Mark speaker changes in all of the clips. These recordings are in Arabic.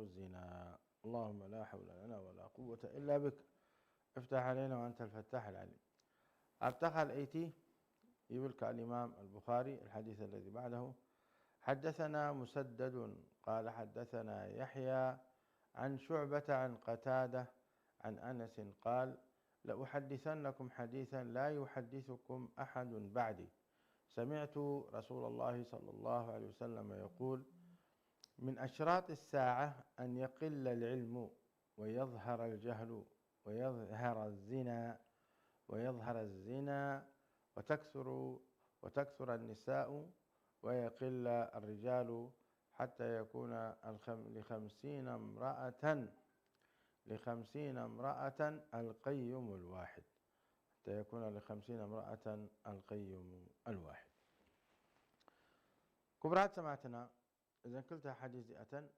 Speaker 1: الزنا. اللهم لا حول لنا ولا قوة إلا بك، افتح علينا وأنت الفتاح العليم. ابتخل ايتي يبلك الإمام البخاري الحديث الذي بعده: حدثنا مسدد قال حدثنا يحيى عن شعبة عن قتادة عن أنس قال: لأحدثنكم حديثا لا يحدثكم أحد بعدي، سمعت رسول الله صلى الله عليه وسلم يقول: من أشراط الساعة أن يقل العلم ويظهر الجهل ويظهر الزنا وتكثر النساء ويقل الرجال حتى يكون لخمسين امرأة القيم الواحد. حتى يكون ل50 امرأة القيم الواحد. كبرات سمعتنا إذا قلتها حديث أتن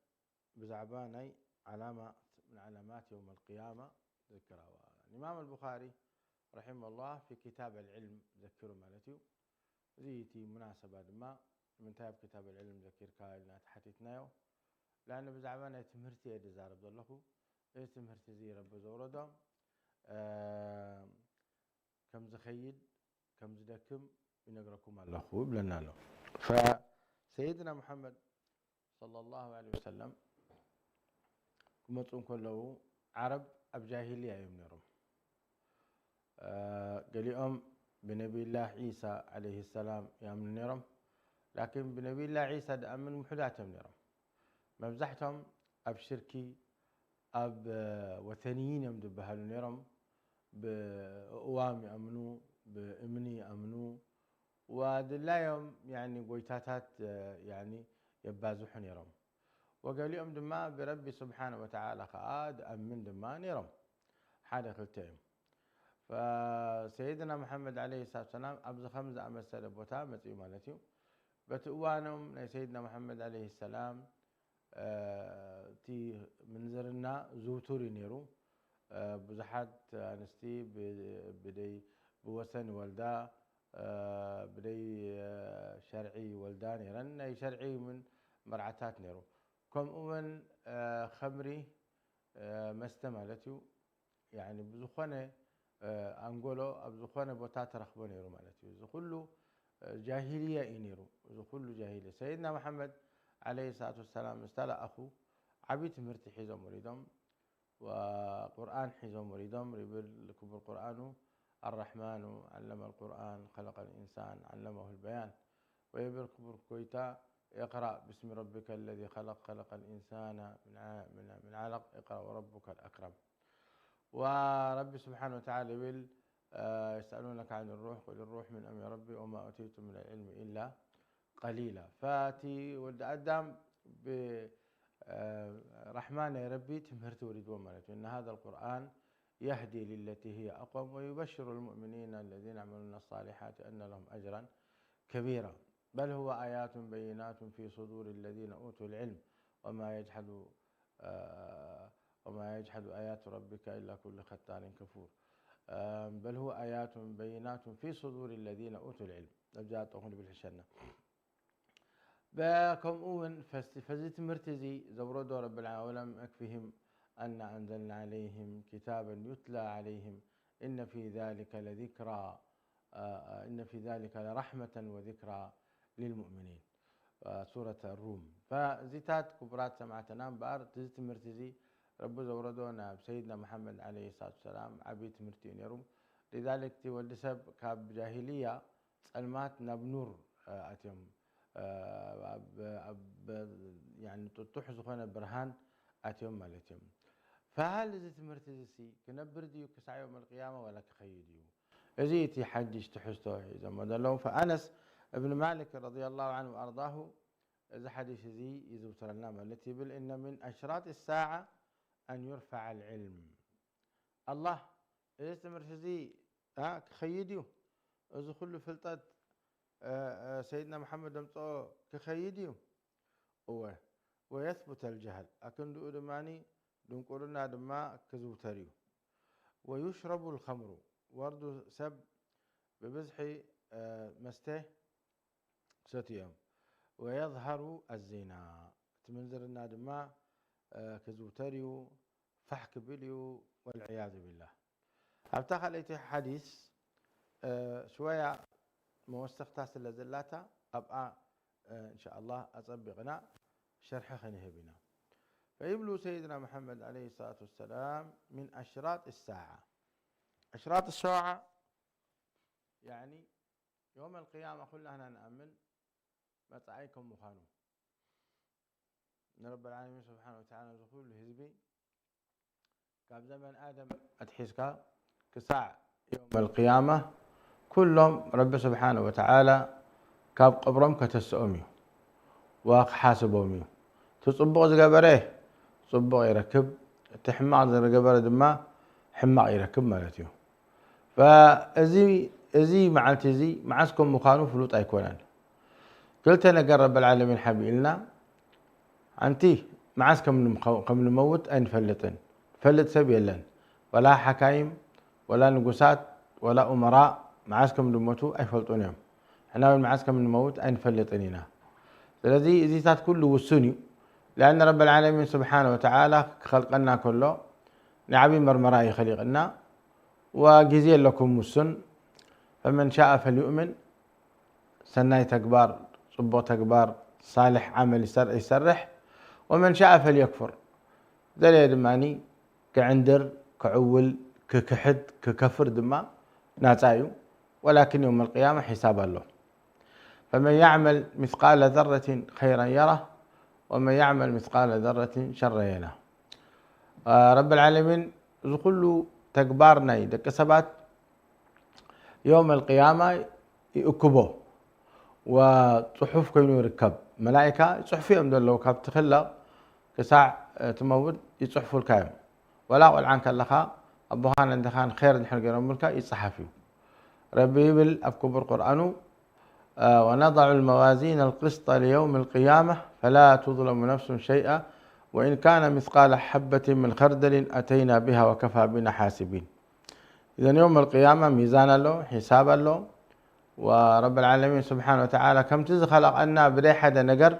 Speaker 1: بزعباني علامة من علامات يوم القيامة ذكرها. الإمام البخاري رحمه الله في كتاب العلم ذكره مالتي زيتي مناسبة ما من تاب كتاب العلم ذكر كائنات حتيتنايو، لأنه بزعباني تمهرتي يد زارب ضلخو تمهرتي زي رب زوردهم كم زخيد كم زدكم ينقركم الله خوب لنا له. فسيدنا محمد صلى الله عليه وسلم كمتون كله عرب أبجاهلية يمنرهم قال يوم بنبي الله عيسى عليه السلام يامن نرم، لكن بنبي الله عيسى دأمن محدات يمنرم مبزحتهم أب شركي أب وثنيين يمدبها نرم بأوام يأمنوا بإمني يأمنوا ودلايهم يعني قويتاتات يعني يبازحون يرم. وقال لهم دما بربي سبحانه وتعالى خاد أمن دما نرم حدا قلتهم. فسيدنا محمد عليه الصلاة والسلام أبز خمسة أمسل بوتا متي مالتي بتوانم سيدنا محمد عليه السلام تي منزرنا زوتوري نيرو بزحات أنستي بدي بوسن ولدا بدي شرعي ولدان يرن شرعي من مرعتات نيرو كم أمن خمري مستمالتي يعني بزخنة أنقولو أبزخنة بوتات رخبون يرو مالتي زخلو جاهلية إنيرو زخلو جاهلية. سيدنا محمد عليه الصلاة والسلام استلا أخو عبيت مرتي حيزو مريدهم وقرآن حيزو مريدهم ريبل كبر القرآن الرحمن علم القرآن خلق الإنسان علمه البيان ويبل كبر كويتا اقرأ باسم ربك الذي خلق الإنسان من علق اقرأ وربك الأكرم. ورب سبحانه وتعالى يقول يسألونك عن الروح قل الروح من أمر ربي وما أوتيتم من العلم إلا قليلا. فاتي ولد آدم برحمن يا ربي تمهرت وريد ومالت إن هذا القرآن يهدي للتي هي أقوم ويبشر المؤمنين الذين يعملون الصالحات أن لهم أجرا كبيرا بل هو آيات بينات في صدور الذين أوتوا العلم وما يجحد آيات ربك إلا كل ختار كفور بل هو آيات بينات في صدور الذين أوتوا العلم. جاءتهم بالحشنة باكم أون فزيت مرتزي زوروا رب العالمين أكفهم أن أنزلنا عليهم كتابا يتلى عليهم إن في ذلك لرحمة وذكرى للمؤمنين. سورة الروم. فزيتات كبرات سمعتنا بار تزيت مرتزي رب زوردونا بسيدنا محمد عليه الصلاة والسلام عبيت مرتين يروم. لذلك تولد سب كاب جاهلية سلمات نبنور أتيم يعني تحزخنا برهان أتيم مالتيم. فهل زيت مرتزي كنبرديو كسعى يوم القيامة ولا كخيديو زيتي حدش تحسته إذا ما دلهم. فأنس ابن مالك رضي الله عنه وأرضاه إذا حديث زي يزوتر النام التي بل إن من أشراط الساعة أن يرفع العلم. الله إذا استمر زي كخيديو إذا كل فلتت سيدنا محمد دمتو كخيديو ويثبت الجهل أكن دو دماني دنقلنا دما كزوتريو ويشرب الخمر وردو سب ببزحي مسته ستيوم ويظهر الزنا تمنزر النادما كزوتريو فحك بليو والعياذ بالله. أبتا خليتي حديث شوية موسخ تاس اللزلاتا أبقى إن شاء الله أطبقنا شرح خنيه بنا. فيبلو سيدنا محمد عليه الصلاة والسلام من أشراط الساعة. أشراط الساعة يعني يوم القيامة كلنا نأمن متعيكم مخانو من رب العالمين سبحانه وتعالى يقول لهزبي كاب زمن آدم أتحسكا كساع يوم القيامة كلهم رب سبحانه وتعالى كاب قبرم كتسأمي وحاسبومي تصبغ زقبره صبغ يركب تحماق زقبره دما حماق يركب مالتيو فأزي معلتي زي معسكم مخانو فلوت أيكونان قلت أنا رب العالمين حبيلنا أنتي معسكم قبل الموت أين فلتن فلت سبيلن ولا حكايم ولا نقصات ولا أمراء معسكم الموتو أي فلتونهم احنا معسكم الموت أين فلتنينا الذي زيتات كله والسني لأن رب العالمين سبحانه وتعالى خلقنا كله نعبي مرمراء خلقنا وجزيل لكم السن فمن شاء فليؤمن سناي تكبار صبو تكبار صالح عمل يسرح ومن شاء فليكفر ذلك دماني كعندر كعول ككحد ككفر دما ناتايو ولكن يوم القيامة حساب الله فمن يعمل مثقال ذرة خيرا يره ومن يعمل مثقال ذرة شرا يره. رب العالمين كله تكبارنا دكسبات يوم القيامة يؤكبوه وصحف كينو يركب ملائكة صحفيهم دول لو كاب تخلى كساع تموت يصحفوا الكايم ولا والعن كلخا أبوهان عندخان خير نحن قرام ملكا يصحفوا ربي يبل أبكبر قرآنه ونضع الموازين القسط ليوم القيامة فلا تظلم نفس شيئا وإن كان مثقال حبة من خردل أتينا بها وكفى بنا حاسبين. إذن يوم القيامة ميزان له حساب له ورب العالمين سبحانه وتعالى كم تزخلق أن بري حدا نقر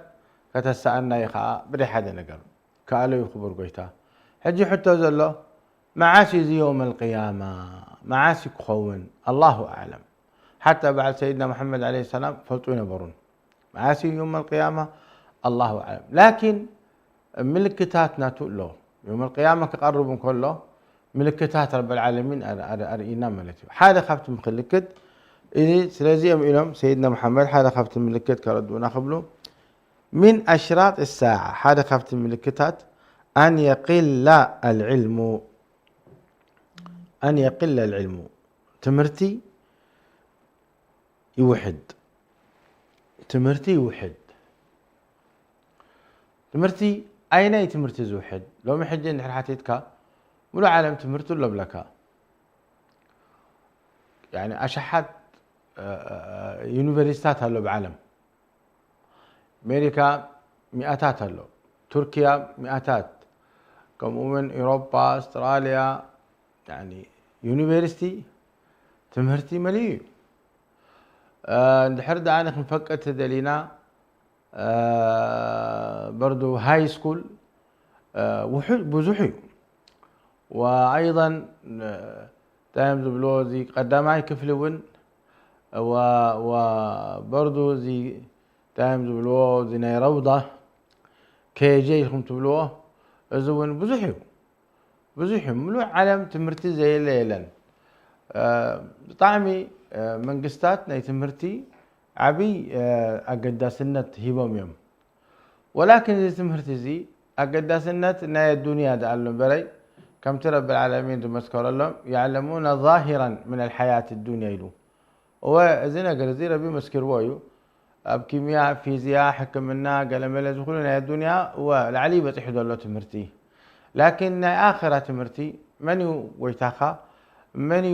Speaker 1: كتسألنا يخاء بري حدا نقر كالو يخبر قيتا حجي حتى زلو معاشي زي يوم القيامة معاشي كخون الله أعلم حتى بعد سيدنا محمد عليه السلام فلطوين برون معاشي يوم القيامة الله أعلم لكن ملكتاتنا تقول يوم القيامة كقرب كله ملكتات رب العالمين أرئينا ملتي حالة خفت مخلكت إذا سلازي أم إلهم سيدنا محمد حالة خفت ملكت كردونا قبله من أشراط الساعة حالة خفت ملكتات أن يقل العلم تمرتي يوحد تمرتي أين تمرتي زوحد لو محجين نحن حتيتك ولا عالم تمرتو ولا بلكا يعني أشحت يونيفرسيتات هلو بعالم أمريكا مئاتات هلو تركيا مئاتات كمؤمن أوروبا أستراليا يعني يونيفرسيتي تمرتي مليون نحر دعانك مفكت دلينا برضو هاي سكول بزحي وأيضا تايمز بلو زي قدامي كفلون وبرضو زي تايمز بلو زي نيروضة كي جي خمت بلو زون بزحي ملو علم تمرتي زي ليلا طعمي من قستات ناي تمرتي عبي أقداسنة هيبوم يوم ولكن زي تمرتي زي أقداسنة ناي الدنيا دعلم بري كم ترى بالعالمين تمسكر لهم يعلمون ظاهرا من الحياة الدنيا يلو وزنا قرزي ربي مسكر وايو بكيمياء فيزياء حكمنا قال لا يدخلون الدنيا والعلي بتحدوا له تمرتي لكن آخرة تمرتي من ويتاخا من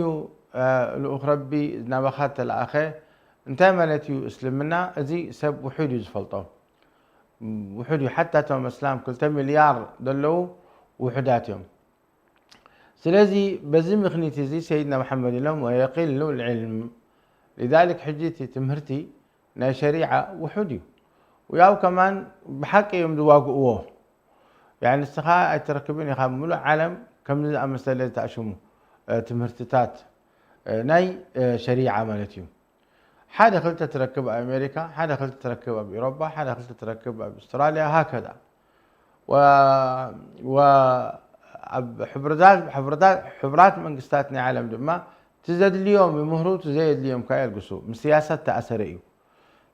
Speaker 1: الأخربي نبخات الأخي انت مالتي اسلمنا زي سب وحود يزفلطو وحود حتى توم اسلام كل مليار دلو وحداتهم سلازي بزم خنيتي زي سيدنا محمد لهم ويقل العلم لذلك حجتي تمهرتي نا شريعة وحدي وياو كمان بحق يوم دواقوه يعني استخاء تركبين يخملوا علم كم أمثلة تأشمو تمرتتات ناي شريعة مالتيو حدا خلت تركب أمريكا، حدا خلت تركب بأوروبا، حدا خلت تركب بأستراليا، هكذا. و حبرات منقستاتنا عالم دما تزاد اليوم يمهرو تزايد اليوم كايل قصو من سياسة تأثريو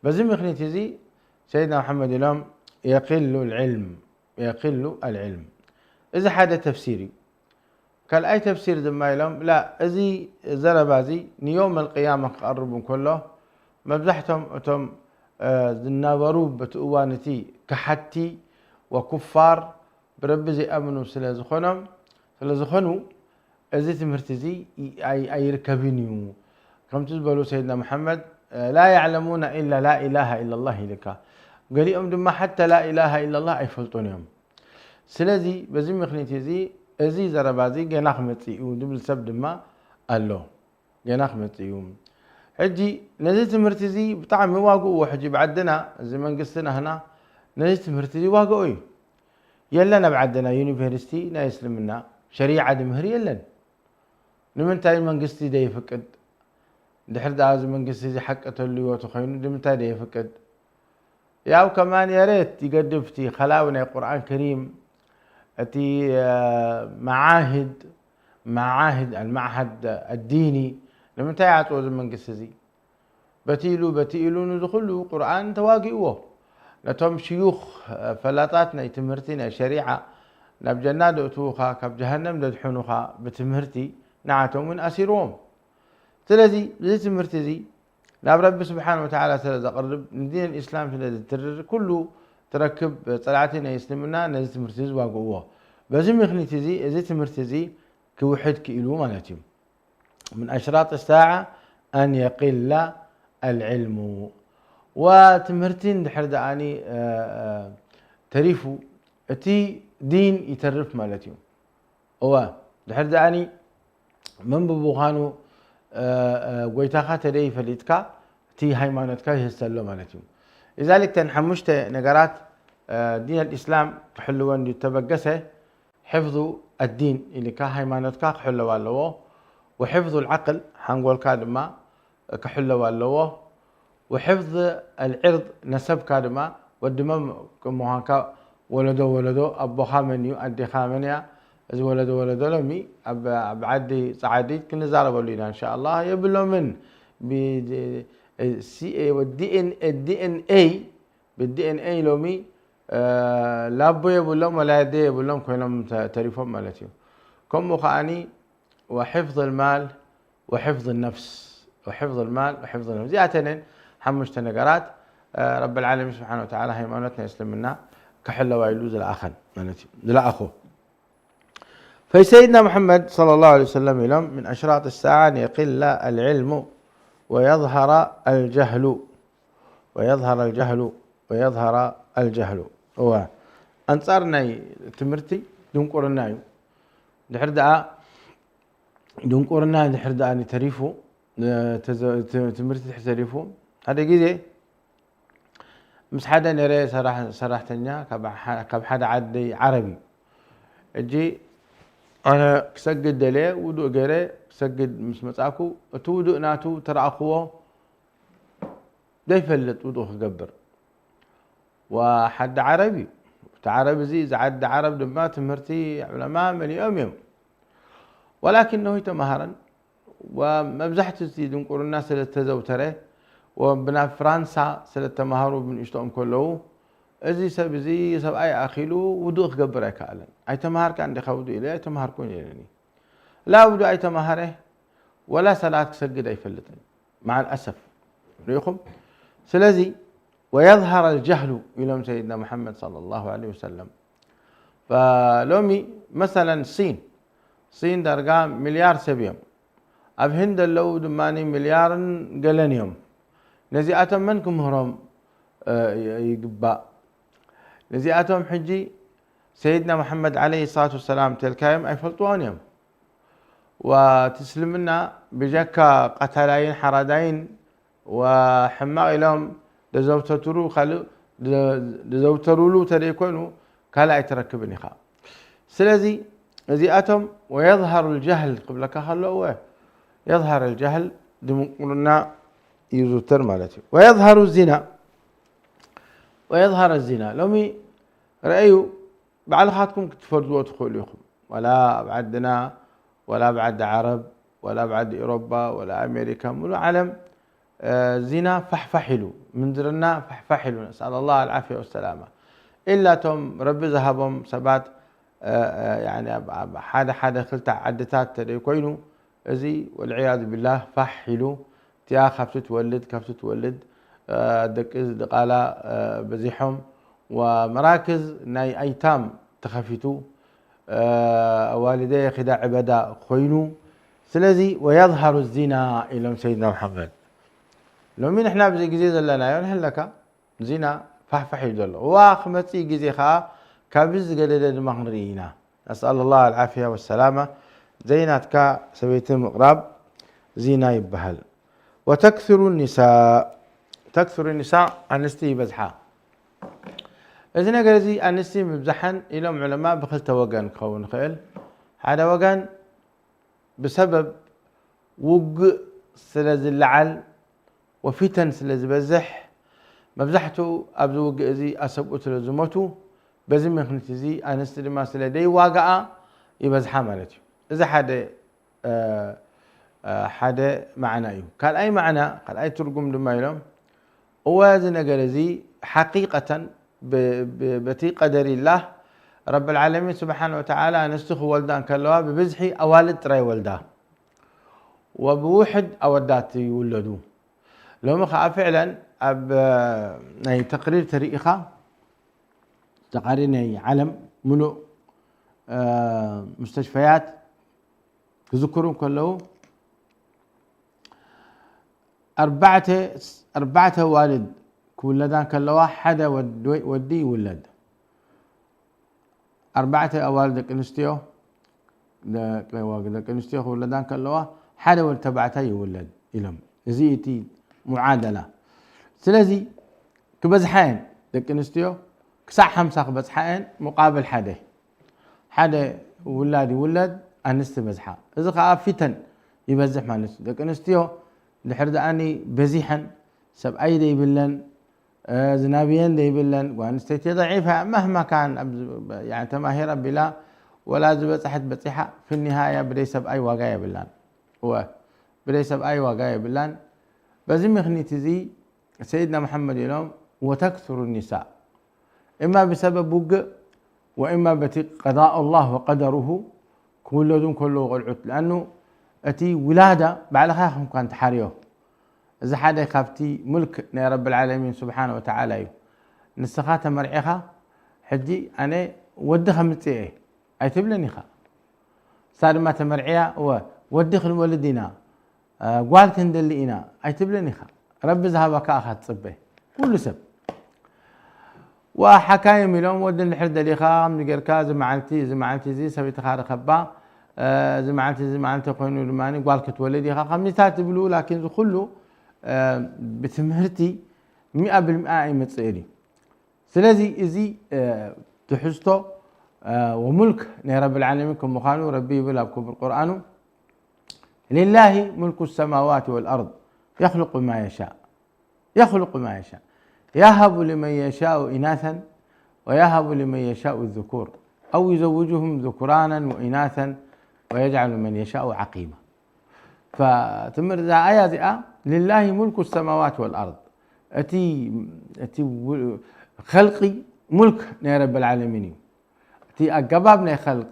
Speaker 1: بزم يخني تزي سيدنا محمد اليوم يقل العلم إذا حدا تفسيري قال أي تفسير دما يلوم لا إذي زربازي يوم القيامة قربون كله مبزحتهم أتم النابرو بتقوانتي كحتي وكفار برب زي أمنوا سلازخنوا إذا تمرتزي أي ركبينيو كم تزبلوا سيدنا محمد لا يعلمون إلا لا إله إلا الله لك قال لي دما حتى لا إله إلا الله أي فلطونيهم سلازي بزم يخنيتي أزي زربازي جناح متيو دبل سبد ما الله جناح متيو حجي نزلت مرتزي بطعم واقو وحجي بعدنا زمان قصنا هنا نزلت مرتزي واقوي يلا بعدنا يونيفرستي نا يسلمنا شريعة دمهر يلا نمنتاي من قصتي دي فقد دحر داز من قصتي حقته اللي وتخينو دمنتاي دي فقد ياو كمان يا ريت يقدفتي خلاونا قرآن كريم أتي معاهد المعهد الديني لما تعطوا من قصزي بتيلو ندخلوا قرآن تواقعوه لتهم شيوخ فلاطاتنا يتمرتنا شريعة نبجنا دوتوخا كب جهنم ددحنوخا بتمرتي نعتهم من أسيروهم تلذي زي تمرتزي ناب رب سبحانه وتعالى سلذا قرب دين الإسلام سلذا ترر كله تركب طلعتنا يسلمنا نزي تمرتزي واقعوه بزم يخني تزي زي تمرتزي كوحد كيلو مالتي من أشراط الساعة أن يقل العلم وتمرتين دحر دعاني تريفو تي دين يترف مالتيو هو دحر دعاني من ببوغانو ويتاخا تدي فليتكا تي هايمانتكا يهسلو مالتيو لذلك تنحمشت نقرات دين الإسلام كحلوان يتبقسه حفظ الدين اللي كا هايمانتكا كحلو والو وحفظ العقل حنقول كادما كحلو والو وحفظ العرض نسب كادما والدمم كمهاكا ولدو أبو خامنيو أدي خامنيا إذا ولدو لمي أبعدي صعديت كنا زاربوا لنا إن شاء الله يبلو من بالدي إن إي لومي لابو يبلوم ولا يدي يبلوم كلهم تعرفون مالتيو كم مخاني وحفظ المال وحفظ النفس زياتين حمشت نقرات رب العالمين سبحانه وتعالى هيمانتنا يسلمنا كحله ويلوز الآخر لا أخو في سيدنا محمد صلى الله عليه وسلم يلوم من أشراط الساعة أن يقل العلم ويظهر الجهل هو أنصارنا تمرتي دونقرنايو دحر دعا تريفو تمرتي تحتريفو هذا جدي مش حدا نري صراحتنيا كب حدا عدي عربي اجي انا كسجد دلي ودو غيري كسجد مش مصاكو تودو ناتو تراخوه ديفلت ودو خقبر وحد عربي تعرب زي زعد عرب دما تمرتي علماء من يوم ولكنه يتمهرا ومبزحت تزيدون قول الناس اللي تزوتره وبنا فرنسا سلت تمهروا من اشتهم كله ازي سب اي اخيلو ودوخ قبره كالا اي تمهر كان دي خودو الي اي تمهر كون يعني لا ودو اي تمهره ولا صلاه سجد اي فلتني مع الاسف ريكم سلازي ويظهر الجهل الى سيدنا محمد صلى الله عليه وسلم فلومي مثلا الصين درجة مليار سبيم أب هند لو دماني مليار قلنيوم نزياتهم منكم هرم يقبا نزياتهم حجي سيدنا محمد عليه الصلاة والسلام تلكايم أي فلطوانيوم وتسلمنا بجكا قتلاين حردين وحماق لهم دزوترو له تريكونو كلا يتركبني خا سلازي زي أتم ويظهر الجهل قبل كهلو يظهر الجهل دمقلنا يزوتر مالتي ويظهر الزنا لومي رأيوا بعد خاتكم تفرضوا تدخلوكم ولا بعدنا ولا بعد عرب ولا بعد أوروبا ولا أمريكا ملو عالم زنا فحفحلوا من درنا فحفحلوا نسأل الله العافية والسلامة إلا توم رب ذهبهم سبات يعني حدا خلت عدتات تريكوينو زي والعياذ بالله فحلوا تيا خفت تولد دقالا بزيحهم ومراكز ناي أيتام تخفتوا والدي خداع عبدا خوينو سلازي ويظهر الزنا إلى سيدنا محمد لو مين احنا بزي جزيز لنا ينهلك زنا فحفح يدل واخمتي جزي خا كابز قليل المغرينا نسأل الله العافية والسلامة زيناتك سويت مقراب زنا يبهل وتكثر النساء أنستي بزحا إذن قال أنستي مبزحا إلى علماء بخلت وقان كون خيل هذا وقان بسبب وق سلز اللعل وفتن سلز بزح مبزحته أبزو وق زي أسبقت لزمته بزي من خنتزي أنستي ما سلدي واقع يبزحا مالتي إذا حدا معناه قال أي معنى قال أي ترجم لما يلوم وازن قال زي حقيقة بتي قدر الله رب العالمين سبحانه وتعالى نستخ ولدان كلوا ببزحي أوالد تري ولدا وبوحد أودات يولدوا لو مخا فعلا تقرير تاريخا تقارير علم ملو مستشفيات تذكرون كله أربعة والد كولدان كلوا حدا ودي ولد أربعة أوالد كنستيو كنستيو ولدان كلوا حدا والتبعته يولد إلهم زيتي معادلة سلازي كبزحين كنستيو كسع حمساق بزحين مقابل حدا ولادي ولد أنست بزحا إذا خا فتن يبزح مع نستيو كنستيو لحرد أني بزيحا سب أيدي يبلن زنابيين دي يبلن وأنستيتي ضعيفة مهما كان يعني تماهيرا بلا ولا زبطحت بطيحة في النهاية بدي سب أي واقعية بلان بدي سب أي واقعية بلان بزي مخنيتي زي سيدنا محمد اليوم وتكثر النساء إما بسبب وقع وإما بتي قضاء الله وقدره كله غلعت لأنه أتي ولادة بعد خاهم كانت حاريو إذا حدا خافتي ملك رب العالمين سبحانه وتعالى نسخاتها مرعيخة حجي أنا ودخل متي أي تبلني خا صار ما تمرعيها ودخل ولدنا قال كندلينا أي تبلني خا رب ذهبك أخذ صبه كل سب وحكايم اليوم ودن الحرد اللي خام نقر كاز زمعلتي زي سويت خار خبا زمعلتي قينو لماني قال كتولدي خا خمسات بلو لكن كله بتمهرتي 100% متصيري سلازي إزي تحسته وملك رب العالمين كم مخانو ربي بلا بكم بالقرآن لله ملك السماوات والأرض يخلق ما يشاء يهب لمن يشاء إناثا ويهب لمن يشاء الذكور أو يزوجهم ذكرانا وإناثا ويجعل من يشاء عقيما فتمر ذا آيات لله ملك السماوات والأرض أتي خلقي ملك رب العالمين أتي أقبابنا خلق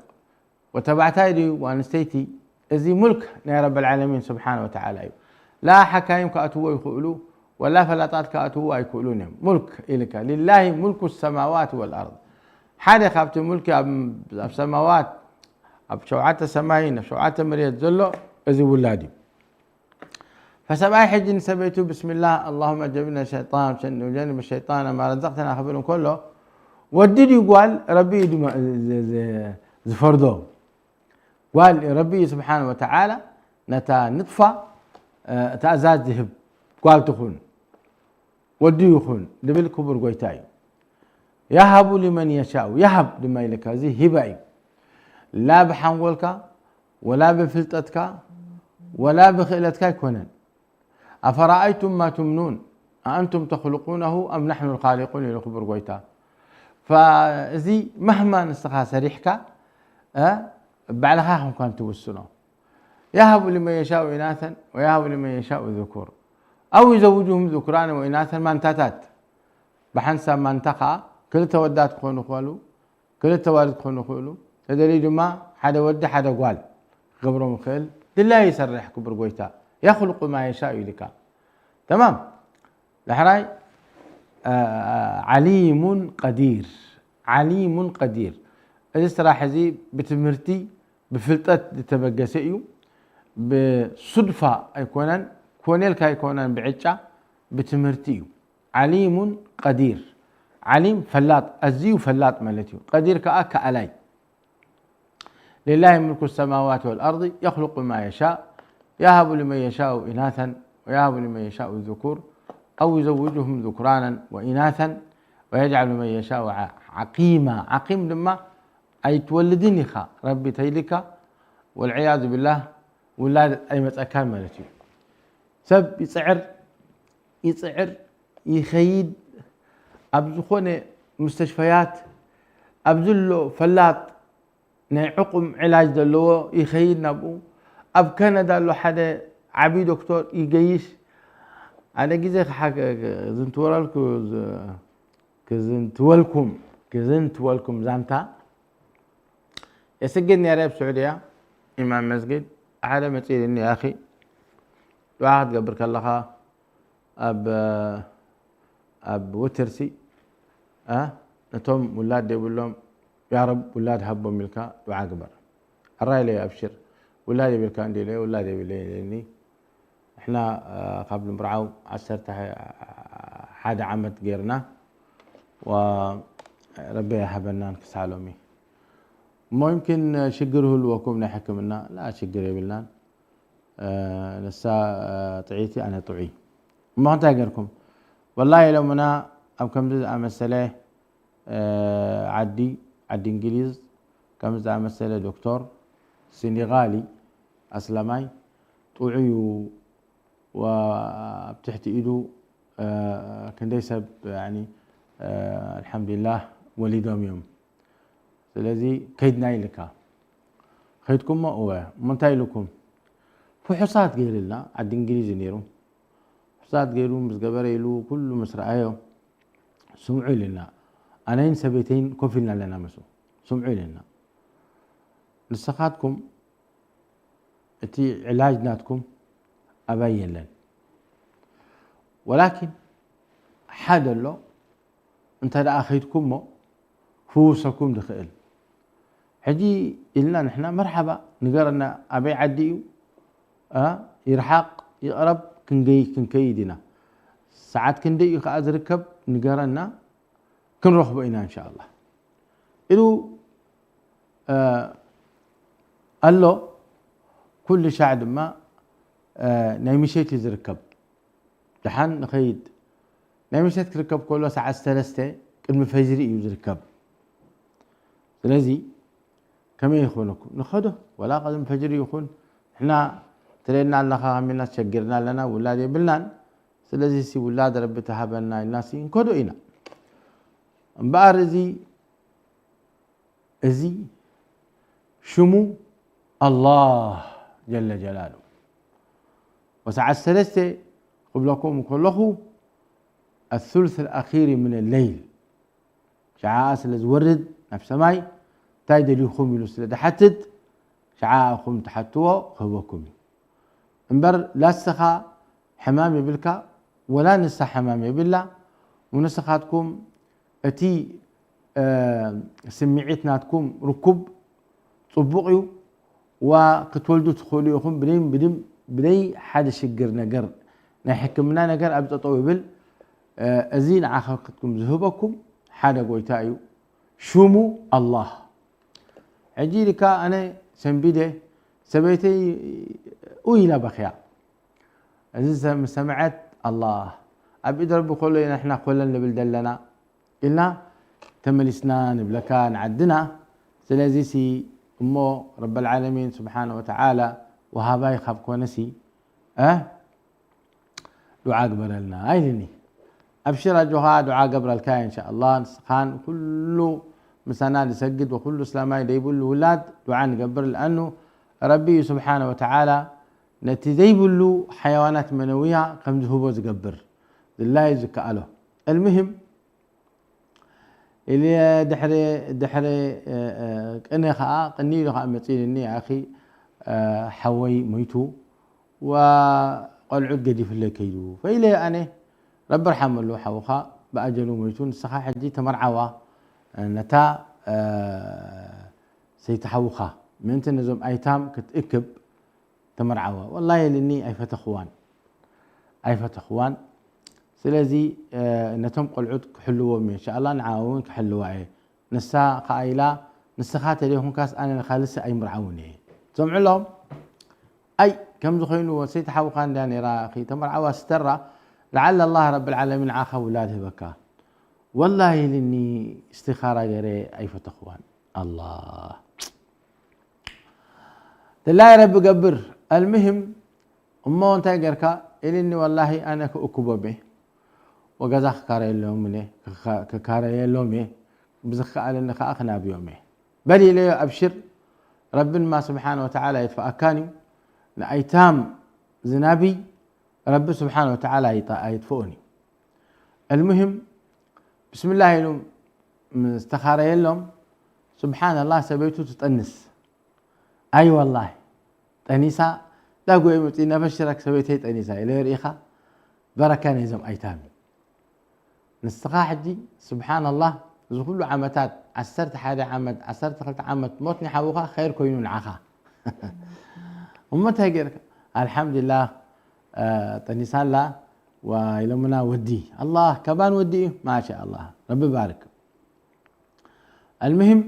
Speaker 1: وتبعتايدي وأنستيتي إذي ملك رب العالمين سبحانه وتعالى لا حكايم كأتوا يقولوا ولا فلاتات كأتوا يقولون ملك إلك لله ملك السماوات والأرض حدا خابت ملك السماوات بشوعات السماين بشوعات مريت زلو إذي ولادي فسبعي حج سبيتو بسم الله اللهم جبنا الشيطان وجنب الشيطان ما رزقتنا خبرهم كله وديدي قال ربي زفردو قال ربي سبحانه وتعالى نتا نطفى تأزاز ذهب قال تخون ودي يخون دبل كبر قويتاي يهب لمن يشاء يهب لما يلك هذه هبة لا بحنولك ولا بفلتتك ولا بخيلتك يكونن أفرأيتم ما تمنون أأنتم تخلقونه أم نحن الخالقون لخبر قويتا فزي مهما نستخا سريحك بعلها هم كانت توسنه يهب لمن يشاء إناثا ويهب لمن يشاء ذكور أو يزوجهم ذكرانا وإناثا ما انتتت بحنسا ما انتقى كل تودات كونوا خالو كل توالد كونوا خالو تدري ما حدا ود حدا قال قبرهم خيل لله يسرح كبر قويتا يخلق ما يشاء لك تمام لحراي عليم قدير عليم قدير الاستراحة زي بتمرتي بفلتات تبقسئيو بصدفة يكونن كونيلك يكونن بعجة بتمرتيو عليم قدير عليم فلات أزيو فلات ملتيو قدير كأك علي لله ملك السماوات والأرض يخلق ما يشاء يهب لمن يشاء إناثا ويهب لمن يشاء الذكور أو يزوجهم ذكرانا وإناثا ويجعل من يشاء عقيما عقيم لما أي تولدني خا ربي تيلك والعياذ بالله ولاد أي متأكل مالتي سب يسعر يخيد أبزخونه مستشفيات أبزلو فلات نعقم علاج دلو يخيد نبو أب كندا لو حدا عبي دكتور يجيش أنا جزء حاجة كزنتولكم زانتا يسجدني عرب سعودية إمام مسجد أحد متير إني يا أخي واحد قبرك الله أب وترسي نتوم ولاد يقول لهم يا رب ولاد هبوا ملكا دعاء قبر الرأي لي أبشر ولاد يبلكا عندي لي ولاد يبليني احنا قبل مرعو عسرت حدا عمت غيرنا وربي يحبنا نكسالومي ما يمكن شجره الوكم نحكمنا لا شجر يبلنا نسا طعيتي انا طعي ما تاجركم والله لو منا او كم زي مساله عدي انجليز كم زي مساله دكتور سنغالي اسلامي طعيو وبتحت ايده كان يسب يعني الحمد لله وليدهم يوم ስለዚህ ከይድናይ ልካ خيدكم ما هو منتاي لكم فحصات غيرنا عند انجليزي نيرو حصات غيرو مزغبره يلو كل مسرعايو سمعوا لنا انا سبيتين كفلنا لنا مسو سمعوا لنا نسخاتكم اتي علاجناتكم أبين لن ولكن حدا له انت لا أخيتكم فوسكم دخل حجي إلنا نحن مرحبا نقرنا أبي عديو يرحق يقرب كنكيدنا ساعات كندي يقعد ركب نقرنا كنروح بينا إن شاء الله إلو قال له كل شعب ما نايمشيت يزركب دحان نخيد نايمشيت تركب كله ساعة 3 كلمة فجري يزركب لذي كم يخونكم نخده ولا قدم فجري يخون احنا ترينا الله عملنا شجرنا لنا ولاد بلان سلذي سي ولاد رب تهبنا الناس ينكدو إنا مبارزي ازي شمو الله جل جلاله وساعة 3 قبلكم كله الثلث الأخير من الليل شعاع سلزورد نفس ماي تايد اليوم يلوس لدحتد شعاعكم تحتوه خوكم انبر لا سخا حمامي بالكا ولا نسخ حمامي بالله ونسخاتكم اتي سمعتناتكم ركوب طبقيو وكتولدو تخوليوكم بدي حدا شجر نجر نحكمنا نجر أبدا طويل أزين عخلقتكم ذهبكم حدا قويتايو شومو الله عجيلك أنا سنبيده سبيتي ويلا بخيا أزيز سمعت الله أبي رب يقول لنا إحنا كلنا بلدلنا إلا تملسنا نبلكان عدنا سلازي سي أمو رب العالمين سبحانه وتعالى وهابا يخاف كونسي دعاء قبل لنا هاي لني أبشر أجوها دعاء قبل الكاين إن شاء الله نسخان كله مسانا يسجد وكل اسلامي يقول الولاد دعاء نقبر لانه ربي سبحانه وتعالى نتيجيب له حيوانات منويه كم هو يقبر لله يزكى له. المهم اللي دحري انا خا قني له امتيني يا اخي حوي ميتو وقلعد قدي في الليكيدو فإلي انا رب رحم له حوخا باجلو ميتون السخا حجي تمرعوا نتا سيتحوخا من تنزم ايتام كتأكب تمرعوا والله لاني ايفت اخوان سلازي نتم قلعود كحلوهم ان شاء الله نعاون كحلوا نسا قايلا نسخات ليهم كاس انا خالص اي مرعوني سمعوا لهم اي كم زخينوا سيتحوخان داني راخي تمرعوا سترة لعل الله رب العالمين عاخ اولاده بكا والله لاني استخاره غيري ايفت اخوان الله لا رب قبر. المهم امو انت غيركا اني والله انا كأكبو به وغزاخ كاري لومني ككاري لومي بزخ على انك اخنا بيومي بلي لي ابشر ربنا ما سبحانه وتعالى يدفع كاني لايتام زنابي رب سبحانه وتعالى يدفوني. المهم بسم الله يلوم استخاره لهم سبحان الله سبيتو تطنس اي والله طنيسا لا قوي متينا بشرك سويتي طنيسا الى ريخه بركه نيزم ايتامي نستخا حجي سبحان الله ذو كل عمتات عسرت حدا عمد عسرت خلت عمد موتني حوخه خير كوينون عخا امتها غيرك الحمد لله طنيسان لا ويلمنا ودي الله كمان ودي ما شاء الله رب يبارك. المهم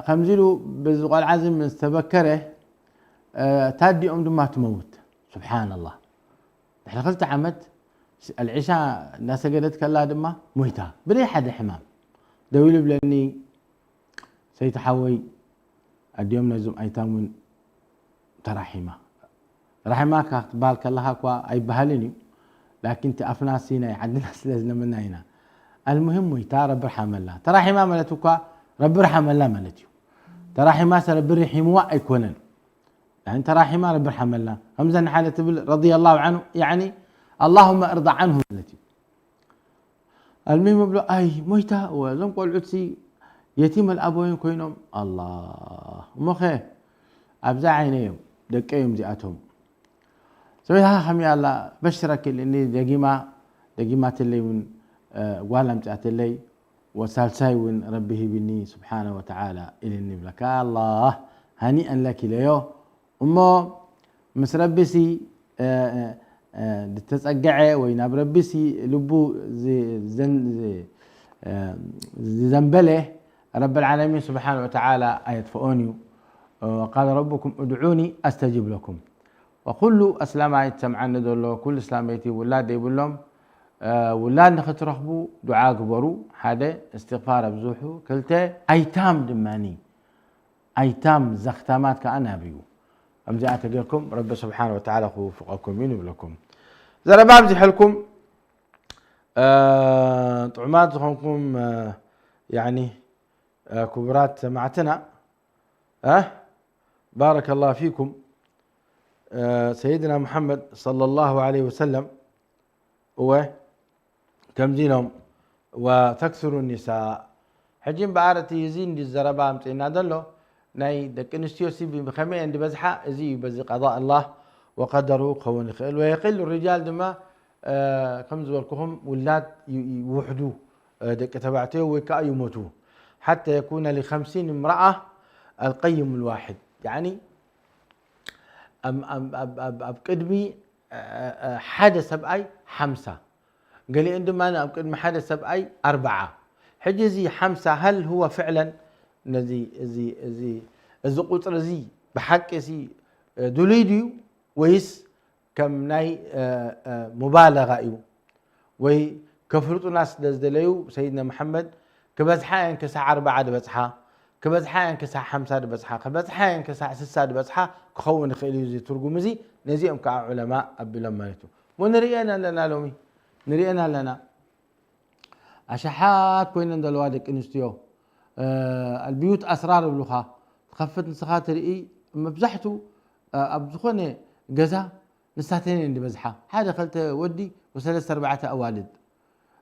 Speaker 1: خمزيلو بزقال عزم من استبكره تادي دما تموت سبحان الله احنا قلت عمد العشاء الناس قالت كلا دما مويتا بلي حد حمام دويل بلاني سيتحوي اليوم نزم ايتام ترحمه رحمك بالك الله كوا اي بهالني لكن تافنا سينا عندنا سلازنا منا هنا. المهم مويتا رب رحم الله ترحمه ملتك رب رحم الله ملتيو ترحمه رب رحمه يكونن يعني تراحما رب رحم الله همزة حالة رضي الله عنه يعني اللهم ارضى عنه التي. المهم بلو اي مويتا وزم قول عدسي يتيم الابوين كوينهم الله مخي ابزع عينيهم دقيهم زياتهم سويها خمي الله بشرك اني دقيمات اللي من قوالم تاعت اللي وسالساي وين ربه بني سبحانه وتعالى الى لك الله هنيئا لك ليو امو مس ربسي تتصقعي وين بربسي لبو زنبله رب العالمين سبحانه وتعالى ايدفؤوني وقال ربكم ادعوني استجب لكم وكل اسلام يتسمعن دولو كل اسلاميتي ولاد يقول لهم ولاد نخترخبو دعاء قبرو هذا استغفار بزوحو كلته ايتام دماني ايتام زختامات كأنها بيو امزعت لكم رب سبحانه وتعالى وفقكم منه ولكم زرا بامزي حلكم طعمات زخمكم يعني كبرات سمعتنا بارك الله فيكم. سيدنا محمد صلى الله عليه وسلم هو كم زينهم وتكثر النساء حجين بعارتي يزين دي الزربا امتينا دلو ناي دك انستيو سيبي بخمي عند بزحة ازي بزي قضاء الله وقدره قوان خيل ويقل الرجال دما كم زوركهم ولاد يوحدوا دك تبعته وكا يموتوا حتى يكون ل50 امرأة القيم الواحد يعني قدمي حدا سبعي 5 قال لي عندما انا قدمي حدا سبعي 4 حجزي 5 هل هو فعلا زي قطر زي بحق سي دوليديو ويس كم ناي مبالغه ايو وي كفرطوا ناس دزدليو سيدنا محمد كبزحا كساع 4 بزحا كبزحا كساع 5 بزحا كبزحا كساع 6 بزحا كخون خيلي زي ترجم زي نزيهم كعلماء أبلم مالتو ونرينا لنا لومي نرينا لنا أشحات كوين ندلوادك إنستيو البيوت أسرار بلوخا خفت نسخات رئي مبزحتو أبزخوني جزا نساتين اللي بزحة هذا خلت ودي وثلاث 4 أوالد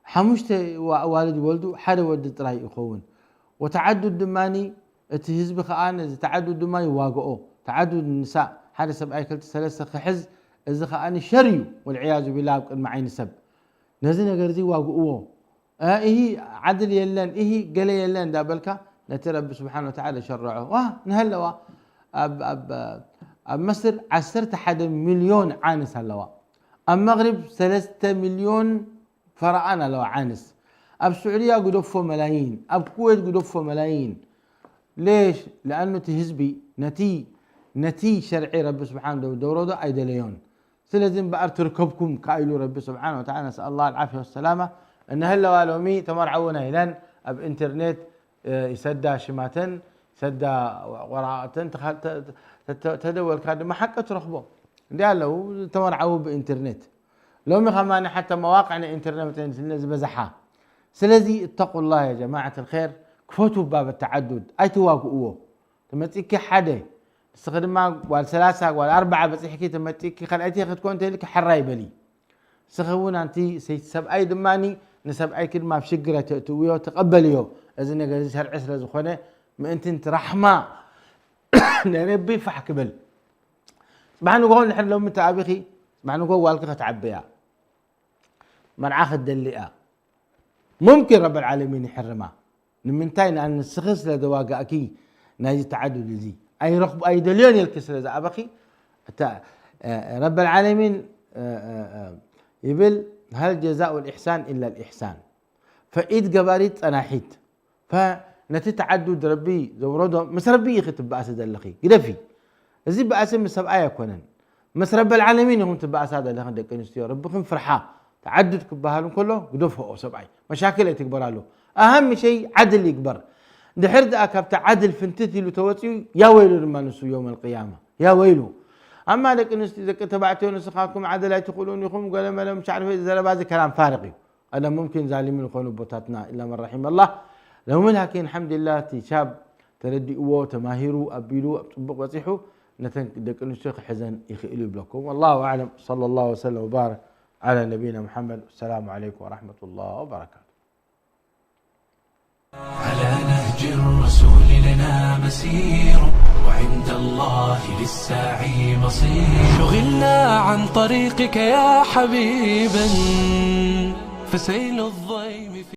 Speaker 1: حمشت والد ولدو حدا ولد تراي يخون وتعدد دماني تهزب خان تعدد دماني واقعو تعدد النساء هذا سبعي كلت 3 حز إذا خاني شريو والعياذ بالله معي نسب نزلنا قرزي واقعو إيه عدل يلان إيه قال يلان دابلكا نترب سبحانه وتعالى شرعه نهلوا أب مصر 11 مليون عانس هلوا المغرب 3 مليون فرعنا لو عانس أب السعودية قدفوا ملايين أب الكويت قدفوا ملايين ليش؟ لأنه تهزبي نتي شرعي رب سبحانه وتعالى أيدليون سلزم بقى تركبكم كايلو رب سبحانه وتعالى نسأل الله العافية والسلامة أن هلا والومي تمرعونا إلان أب إنترنت يسدى شماتن سدى وراءتن تدول كاد ما حق ترخبه لو تمرعوا بإنترنت لو مخماني حتى مواقعنا إنترنت بزحها سلزي اتقوا الله يا جماعة الخير كفوتوا باب التعدد أي تواقعوه تمتيك حدا استخدم ما والثلاثة والأربعة بس حكيت تمتيك خلأتي تكون تلك حراي بلي سخونا أنتي سيتسب أي دماني نسب أي كلمة بشجرة تقويه تقبليه إذا نجلس شرع عسر زخنة ما أنت رحمة نربي فحكبل سبحان نقول نحن لو متعبخي سبحان نقول والقطة تعبيها مرعاخ الدلئة ممكن رب العالمين يحرمها نمنتين أن السخص لدواقع أكي ناجي تعدد زي أي رخب أي دليون يلكسر إذا أبخي رب العالمين يبل هل جزاء الإحسان إلا الإحسان فإيد قباريت أنا حيت فنتتعدد ربي زورده مس ربي يختب بأسد اللخي قدفي زي بأسم السبعة يكونن مس رب العالمين هم تبع أسد اللخي دك نستيو ربكم فرحة تعدد كبهالهم كله قدفه أو سبعة مشاكل تكبر له أهم شيء عدل يكبر دحرد أكبت عدل فنتتي لتوتي يا ويلو لما نسوا يوم القيامة يا ويلو أما لك إذا تبعتوا نسخاتكم عدلا تقولون يخون قال ما مش عارف إذا بعض كلام فارغي أنا ممكن ظالمين يخونوا بوتاتنا إلا من رحم الله لو من هكين الحمد لله تشاب تردي أوه تماهيرو أبيلو أطبق وصيحو نتن دك الشيخ حزن يخيلوا بلكم والله أعلم صلى الله وسلم وبارك على نبينا محمد والسلام عليكم ورحمة الله وبركاته.
Speaker 2: على نهج الرسول لنا مسير وعند الله للساعي مصير شغلنا عن طريقك يا حبيبا فسيل الضيم